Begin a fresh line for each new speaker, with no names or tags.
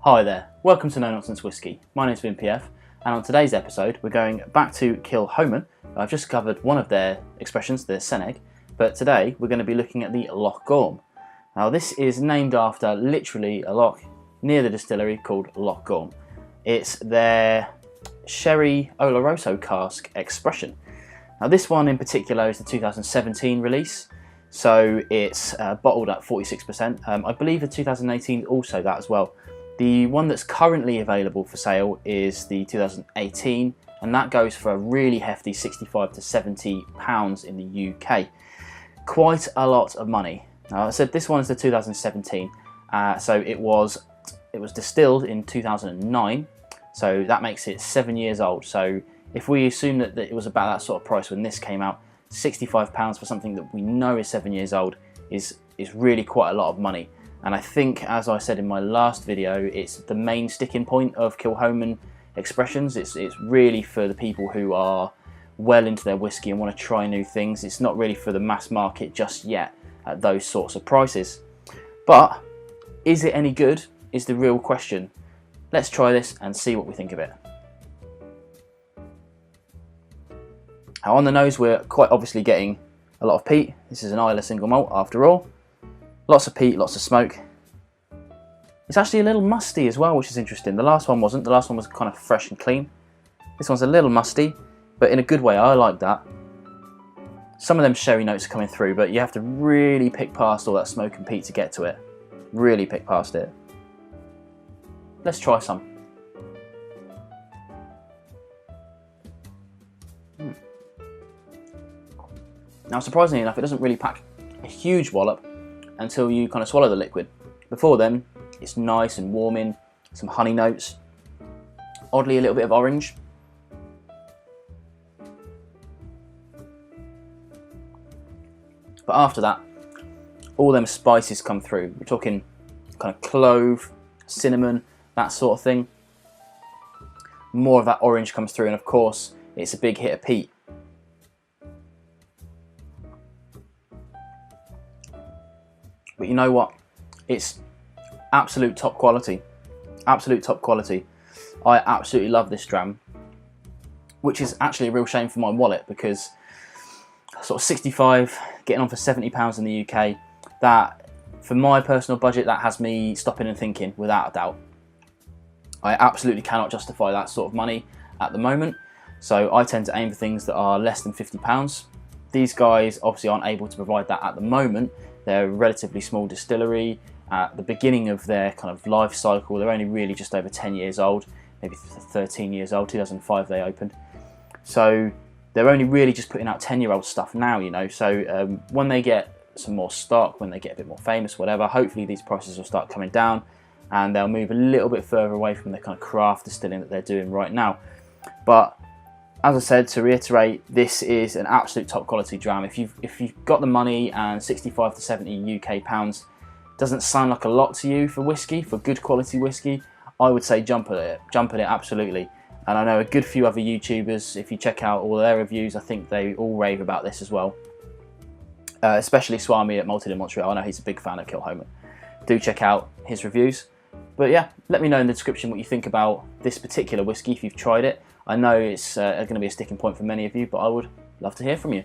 Hi there, welcome to No Nonsense Whisky. My name's PF, and on today's episode we're going back to Kilchoman. I've just covered one of their expressions, the Seneg, but today we're going to be looking at the Loch Gorm. Now this is named after literally a loch near the distillery called Loch Gorm. It's their Sherry Oloroso cask expression. Now this one in particular is the 2017 release, so it's bottled at 46%. I believe the 2018 is also that as well. The one that's currently available for sale is the 2018, and that goes for a really hefty 65 to 70 pounds in the UK. Quite a lot of money. Now I said this one is the 2017, so it was distilled in 2009, so that makes it 7 years old. So if we assume that it was about that sort of price when this came out, £65 for something that we know is 7 years old is really quite a lot of money. And I think, as I said in my last video, it's the main sticking point of Kilchoman expressions. It's really for the people who are well into their whiskey and want to try new things. It's not really for the mass market just yet at those sorts of prices. But is it any good is the real question. Let's try this and see what we think of it. Now on the nose we're quite obviously getting a lot of peat. This is an Islay single malt after all. Lots of peat, lots of smoke. It's actually a little musty as well, which is interesting. The last one wasn't. The last one was kind of fresh and clean. This one's a little musty, but in a good way. I like that. Some of them sherry notes are coming through, but you have to really pick past all that smoke and peat to get to it. Really pick past it. Let's try some. Now, surprisingly enough, it doesn't really pack a huge wallop until you kind of swallow the liquid. Before then, it's nice and warming, some honey notes, oddly a little bit of orange. But after that, all them spices come through. We're talking kind of clove, cinnamon, that sort of thing. More of that orange comes through, and of course, it's a big hit of peat. But you know what? It's absolute top quality. Absolute top quality. I absolutely love this dram, which is actually a real shame for my wallet, because sort of 65, getting on for £70 in the UK, that, for my personal budget, that has me stopping and thinking, without a doubt. I absolutely cannot justify that sort of money at the moment, so I tend to aim for things that are less than £50. These guys obviously aren't able to provide that at the moment. They're a relatively small distillery at the beginning of their kind of life cycle. They're only really just over 10 years old, maybe 13 years old. 2005 they opened. So they're only really just putting out 10-year-old stuff now, you know. So when they get some more stock, when they get a bit more famous, whatever, hopefully these prices will start coming down and they'll move a little bit further away from the kind of craft distilling that they're doing right now. But as I said, to reiterate, this is an absolute top quality dram. If you've got the money, and 65 to 70 UK pounds doesn't sound like a lot to you for whiskey, for good quality whiskey, I would say jump at it absolutely. And I know a good few other YouTubers, if you check out all their reviews, I think they all rave about this as well. Especially Swami at Malted in Montreal. I know he's a big fan of Kilchoman. Do check out his reviews. But yeah, let me know in the description what you think about this particular whiskey if you've tried it. I know it's going to be a sticking point for many of you, but I would love to hear from you.